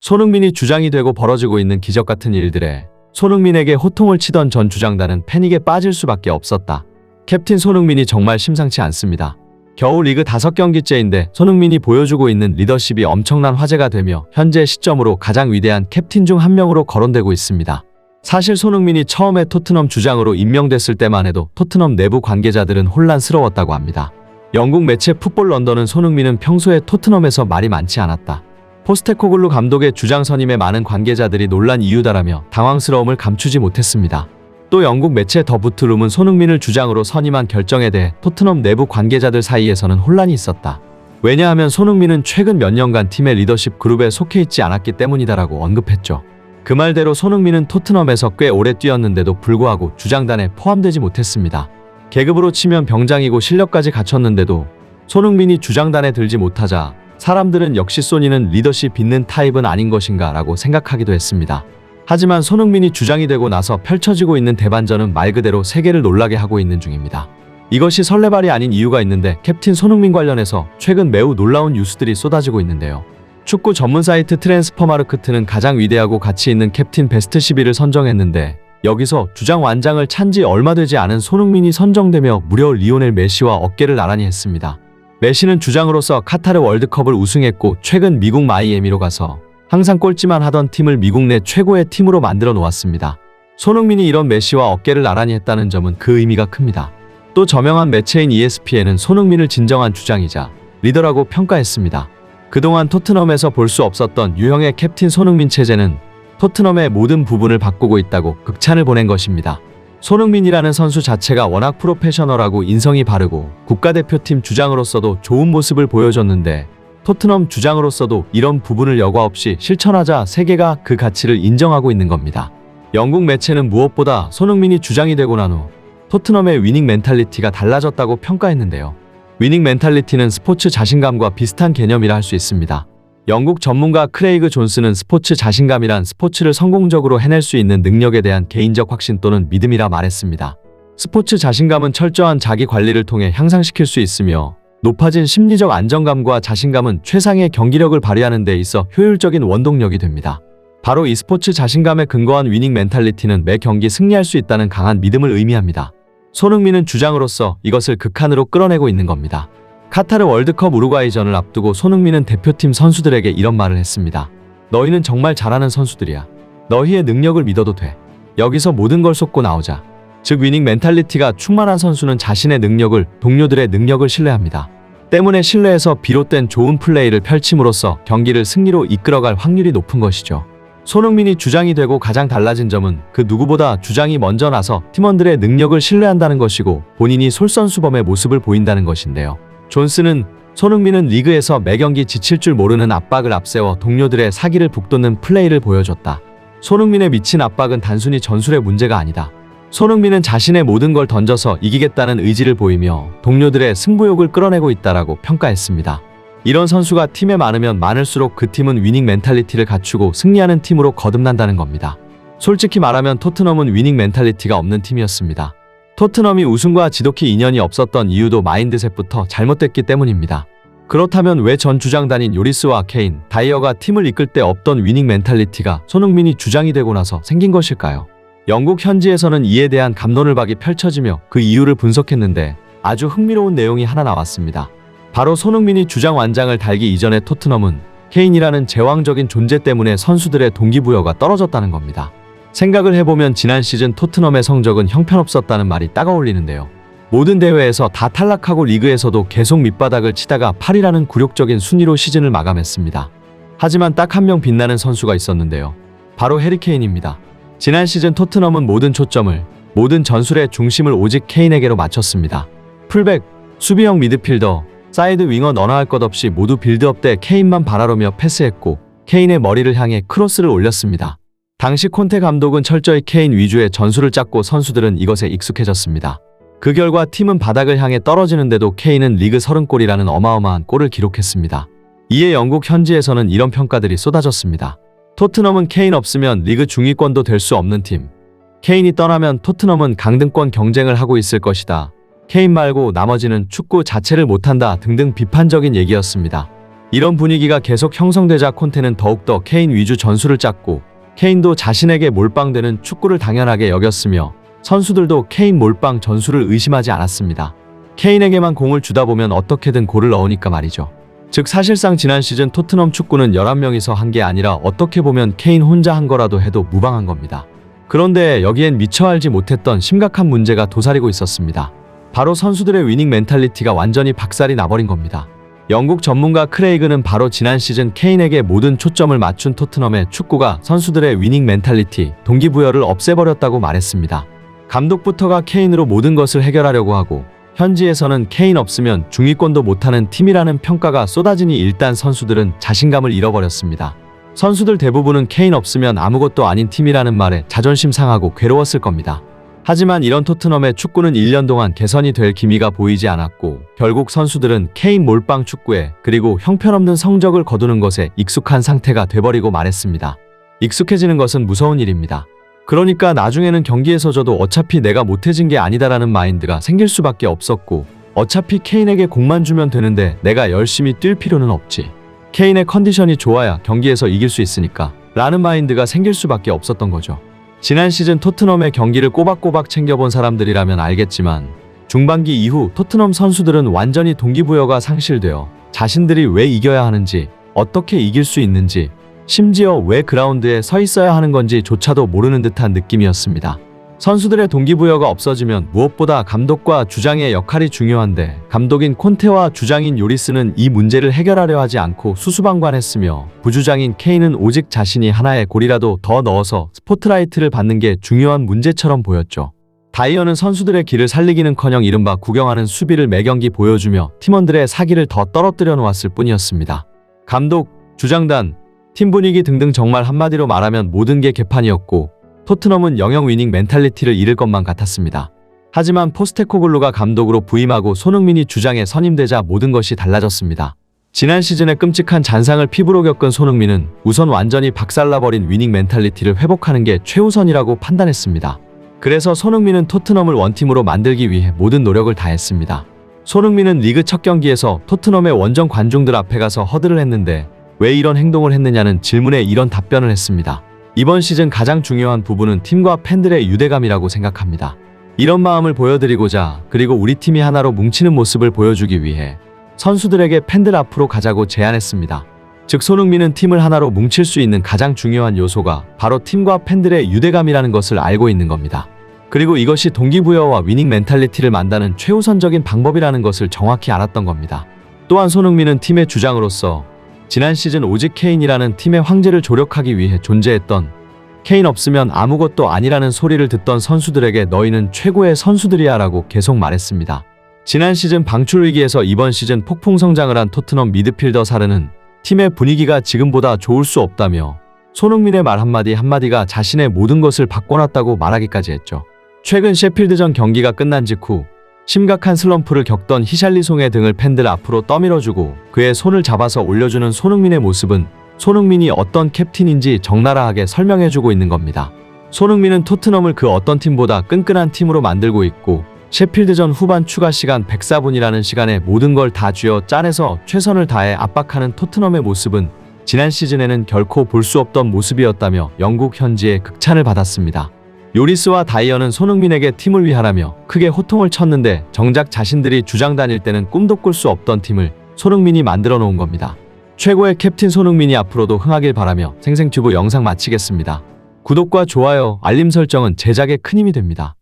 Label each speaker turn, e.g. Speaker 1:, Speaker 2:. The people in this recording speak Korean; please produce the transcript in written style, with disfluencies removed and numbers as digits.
Speaker 1: 손흥민이 주장이 되고 벌어지고 있는 기적 같은 일들에 손흥민에게 호통을 치던 전 주장단은 패닉에 빠질 수밖에 없었다. 캡틴 손흥민이 정말 심상치 않습니다. 겨우 리그 5경기째인데 손흥민이 보여주고 있는 리더십이 엄청난 화제가 되며 현재 시점으로 가장 위대한 캡틴 중 한 명으로 거론되고 있습니다. 사실 손흥민이 처음에 토트넘 주장으로 임명됐을 때만 해도 토트넘 내부 관계자들은 혼란스러웠다고 합니다. 영국 매체 풋볼 런던은 손흥민은 평소에 토트넘에서 말이 많지 않았다. 포스테코글루 감독의 주장 선임에 많은 관계자들이 논란 이유다라며 당황스러움을 감추지 못했습니다. 또 영국 매체 더 부트룸은 손흥민을 주장으로 선임한 결정에 대해 토트넘 내부 관계자들 사이에서는 혼란이 있었다. 왜냐하면 손흥민은 최근 몇 년간 팀의 리더십 그룹에 속해 있지 않았기 때문이다라고 언급했죠. 그 말대로 손흥민은 토트넘에서 꽤 오래 뛰었는데도 불구하고 주장단에 포함되지 못했습니다. 계급으로 치면 병장이고 실력까지 갖췄는데도 손흥민이 주장단에 들지 못하자 사람들은 역시 소니는 리더십 있는 타입은 아닌 것인가 라고 생각하기도 했습니다. 하지만 손흥민이 주장이 되고 나서 펼쳐지고 있는 대반전은 말 그대로 세계를 놀라게 하고 있는 중입니다. 이것이 설레발이 아닌 이유가 있는데 캡틴 손흥민 관련해서 최근 매우 놀라운 뉴스들이 쏟아지고 있는데요. 축구 전문 사이트 트랜스퍼마르크트는 가장 위대하고 가치 있는 캡틴 베스트 11을 선정했는데 여기서 주장 완장을 찬 지 얼마 되지 않은 손흥민이 선정되며 무려 리오넬 메시와 어깨를 나란히 했습니다. 메시는 주장으로서 카타르 월드컵을 우승했고 최근 미국 마이애미로 가서 항상 꼴찌만 하던 팀을 미국 내 최고의 팀으로 만들어 놓았습니다. 손흥민이 이런 메시와 어깨를 나란히 했다는 점은 그 의미가 큽니다. 또 저명한 매체인 ESPN은 손흥민을 진정한 주장이자 리더라고 평가했습니다. 그동안 토트넘에서 볼 수 없었던 유형의 캡틴 손흥민 체제는 토트넘의 모든 부분을 바꾸고 있다고 극찬을 보낸 것입니다. 손흥민이라는 선수 자체가 워낙 프로페셔널하고 인성이 바르고 국가대표팀 주장으로서도 좋은 모습을 보여줬는데 토트넘 주장으로서도 이런 부분을 여과 없이 실천하자 세계가 그 가치를 인정하고 있는 겁니다. 영국 매체는 무엇보다 손흥민이 주장이 되고 난 후 토트넘의 위닝 멘탈리티가 달라졌다고 평가했는데요. 위닝 멘탈리티는 스포츠 자신감과 비슷한 개념이라 할 수 있습니다. 영국 전문가 크레이그 존스는 스포츠 자신감이란 스포츠를 성공적으로 해낼 수 있는 능력에 대한 개인적 확신 또는 믿음이라 말했습니다. 스포츠 자신감은 철저한 자기 관리를 통해 향상시킬 수 있으며 높아진 심리적 안정감과 자신감은 최상의 경기력을 발휘하는 데 있어 효율적인 원동력이 됩니다. 바로 이 스포츠 자신감에 근거한 위닝 멘탈리티는 매 경기 승리할 수 있다는 강한 믿음을 의미합니다. 손흥민은 주장으로서 이것을 극한으로 끌어내고 있는 겁니다. 카타르 월드컵 우루과이전을 앞두고 손흥민은 대표팀 선수들에게 이런 말을 했습니다. 너희는 정말 잘하는 선수들이야. 너희의 능력을 믿어도 돼. 여기서 모든 걸 쏟고 나오자. 즉 위닝 멘탈리티가 충만한 선수는 자신의 능력을, 동료들의 능력을 신뢰합니다. 때문에 신뢰에서 비롯된 좋은 플레이를 펼침으로써 경기를 승리로 이끌어갈 확률이 높은 것이죠. 손흥민이 주장이 되고 가장 달라진 점은 그 누구보다 주장이 먼저 나서 팀원들의 능력을 신뢰한다는 것이고 본인이 솔선수범의 모습을 보인다는 것인데요. 존스는 손흥민은 리그에서 매 경기 지칠 줄 모르는 압박을 앞세워 동료들의 사기를 북돋는 플레이를 보여줬다. 손흥민의 미친 압박은 단순히 전술의 문제가 아니다. 손흥민은 자신의 모든 걸 던져서 이기겠다는 의지를 보이며 동료들의 승부욕을 끌어내고 있다라고 평가했습니다. 이런 선수가 팀에 많으면 많을수록 그 팀은 위닝 멘탈리티를 갖추고 승리하는 팀으로 거듭난다는 겁니다. 솔직히 말하면 토트넘은 위닝 멘탈리티가 없는 팀이었습니다. 토트넘이 우승과 지독히 인연이 없었던 이유도 마인드셋부터 잘못됐기 때문입니다. 그렇다면 왜 전 주장단인 요리스와 케인, 다이어가 팀을 이끌 때 없던 위닝 멘탈리티가 손흥민이 주장이 되고 나서 생긴 것일까요? 영국 현지에서는 이에 대한 갑론을박이 펼쳐지며 그 이유를 분석했는데 아주 흥미로운 내용이 하나 나왔습니다. 바로 손흥민이 주장 완장을 달기 이전에 토트넘은 케인이라는 제왕적인 존재 때문에 선수들의 동기부여가 떨어졌다는 겁니다. 생각을 해보면 지난 시즌 토트넘의 성적은 형편없었다는 말이 따가울리는데요. 모든 대회에서 다 탈락하고 리그에서도 계속 밑바닥을 치다가 8위라는 굴욕적인 순위로 시즌을 마감했습니다. 하지만 딱 한 명 빛나는 선수가 있었는데요. 바로 해리 케인입니다. 지난 시즌 토트넘은 모든 초점을, 모든 전술의 중심을 오직 케인에게로 맞췄습니다. 풀백, 수비형 미드필더, 사이드 윙어 너나 할 것 없이 모두 빌드업 때 케인만 바라보며 패스했고 케인의 머리를 향해 크로스를 올렸습니다. 당시 콘테 감독은 철저히 케인 위주의 전술을 짰고 선수들은 이것에 익숙해졌습니다. 그 결과 팀은 바닥을 향해 떨어지는데도 케인은 리그 30골이라는 어마어마한 골을 기록했습니다. 이에 영국 현지에서는 이런 평가들이 쏟아졌습니다. 토트넘은 케인 없으면 리그 중위권도 될 수 없는 팀. 케인이 떠나면 토트넘은 강등권 경쟁을 하고 있을 것이다. 케인 말고 나머지는 축구 자체를 못한다 등등 비판적인 얘기였습니다. 이런 분위기가 계속 형성되자 콘테는 더욱더 케인 위주 전술을 짰고 케인도 자신에게 몰빵되는 축구를 당연하게 여겼으며 선수들도 케인 몰빵 전술을 의심하지 않았습니다. 케인에게만 공을 주다 보면 어떻게든 골을 넣으니까 말이죠. 즉 사실상 지난 시즌 토트넘 축구는 11명이서 한 게 아니라 어떻게 보면 케인 혼자 한 거라도 해도 무방한 겁니다. 그런데 여기엔 미처 알지 못했던 심각한 문제가 도사리고 있었습니다. 바로 선수들의 위닝 멘탈리티가 완전히 박살이 나버린 겁니다. 영국 전문가 크레이그는 바로 지난 시즌 케인에게 모든 초점을 맞춘 토트넘의 축구가 선수들의 위닝 멘탈리티, 동기부여를 없애버렸다고 말했습니다. 감독부터가 케인으로 모든 것을 해결하려고 하고 현지에서는 케인 없으면 중위권도 못하는 팀이라는 평가가 쏟아지니 일단 선수들은 자신감을 잃어버렸습니다. 선수들 대부분은 케인 없으면 아무것도 아닌 팀이라는 말에 자존심 상하고 괴로웠을 겁니다. 하지만 이런 토트넘의 축구는 1년 동안 개선이 될 기미가 보이지 않았고 결국 선수들은 케인 몰빵 축구에 그리고 형편없는 성적을 거두는 것에 익숙한 상태가 돼버리고 말했습니다. 익숙해지는 것은 무서운 일입니다. 그러니까 나중에는 경기에서 져도 어차피 내가 못해진 게 아니다라는 마인드가 생길 수밖에 없었고 어차피 케인에게 공만 주면 되는데 내가 열심히 뛸 필요는 없지. 케인의 컨디션이 좋아야 경기에서 이길 수 있으니까 라는 마인드가 생길 수밖에 없었던 거죠. 지난 시즌 토트넘의 경기를 꼬박꼬박 챙겨본 사람들이라면 알겠지만 중반기 이후 토트넘 선수들은 완전히 동기부여가 상실되어 자신들이 왜 이겨야 하는지, 어떻게 이길 수 있는지, 심지어 왜 그라운드에 서 있어야 하는 건지조차도 모르는 듯한 느낌이었습니다. 선수들의 동기부여가 없어지면 무엇보다 감독과 주장의 역할이 중요한데 감독인 콘테와 주장인 요리스는 이 문제를 해결하려 하지 않고 수수방관했으며 부주장인 케인은 오직 자신이 하나의 골이라도 더 넣어서 스포트라이트를 받는 게 중요한 문제처럼 보였죠. 다이어는 선수들의 기를 살리기는커녕 이른바 구경하는 수비를 매경기 보여주며 팀원들의 사기를 더 떨어뜨려 놓았을 뿐이었습니다. 감독, 주장단, 팀 분위기 등등 정말 한마디로 말하면 모든 게 개판이었고 토트넘은 영영 위닝 멘탈리티를 잃을 것만 같았습니다. 하지만 포스테코글루가 감독으로 부임하고 손흥민이 주장에 선임되자 모든 것이 달라졌습니다. 지난 시즌에 끔찍한 잔상을 피부로 겪은 손흥민은 우선 완전히 박살나버린 위닝 멘탈리티를 회복하는 게 최우선이라고 판단했습니다. 그래서 손흥민은 토트넘을 원팀으로 만들기 위해 모든 노력을 다했습니다. 손흥민은 리그 첫 경기에서 토트넘의 원정 관중들 앞에 가서 허드를 했는데 왜 이런 행동을 했느냐는 질문에 이런 답변을 했습니다. 이번 시즌 가장 중요한 부분은 팀과 팬들의 유대감이라고 생각합니다. 이런 마음을 보여드리고자 그리고 우리 팀이 하나로 뭉치는 모습을 보여주기 위해 선수들에게 팬들 앞으로 가자고 제안했습니다. 즉 손흥민은 팀을 하나로 뭉칠 수 있는 가장 중요한 요소가 바로 팀과 팬들의 유대감이라는 것을 알고 있는 겁니다. 그리고 이것이 동기부여와 위닝 멘탈리티를 만드는 최우선적인 방법이라는 것을 정확히 알았던 겁니다. 또한 손흥민은 팀의 주장으로서 지난 시즌 오직 케인이라는 팀의 황제를 조력하기 위해 존재했던 케인 없으면 아무것도 아니라는 소리를 듣던 선수들에게 너희는 최고의 선수들이야 라고 계속 말했습니다. 지난 시즌 방출 위기에서 이번 시즌 폭풍 성장을 한 토트넘 미드필더 사르는 팀의 분위기가 지금보다 좋을 수 없다며 손흥민의 말 한마디가 자신의 모든 것을 바꿔놨다고 말하기까지 했죠. 최근 셰필드전 경기가 끝난 직후 심각한 슬럼프를 겪던 히샬리송의 등을 팬들 앞으로 떠밀어주고 그의 손을 잡아서 올려주는 손흥민의 모습은 손흥민이 어떤 캡틴인지 적나라하게 설명해주고 있는 겁니다. 손흥민은 토트넘을 그 어떤 팀보다 끈끈한 팀으로 만들고 있고 셰필드전 후반 추가 시간 104분이라는 시간에 모든 걸 다 쥐어 짜내서 최선을 다해 압박하는 토트넘의 모습은 지난 시즌에는 결코 볼 수 없던 모습이었다며 영국 현지의 극찬을 받았습니다. 요리스와 다이어는 손흥민에게 팀을 위하라며 크게 호통을 쳤는데 정작 자신들이 주장 다닐 때는 꿈도 꿀 수 없던 팀을 손흥민이 만들어 놓은 겁니다. 최고의 캡틴 손흥민이 앞으로도 흥하길 바라며 생생튜브 영상 마치겠습니다. 구독과 좋아요, 알림 설정은 제작에 큰 힘이 됩니다.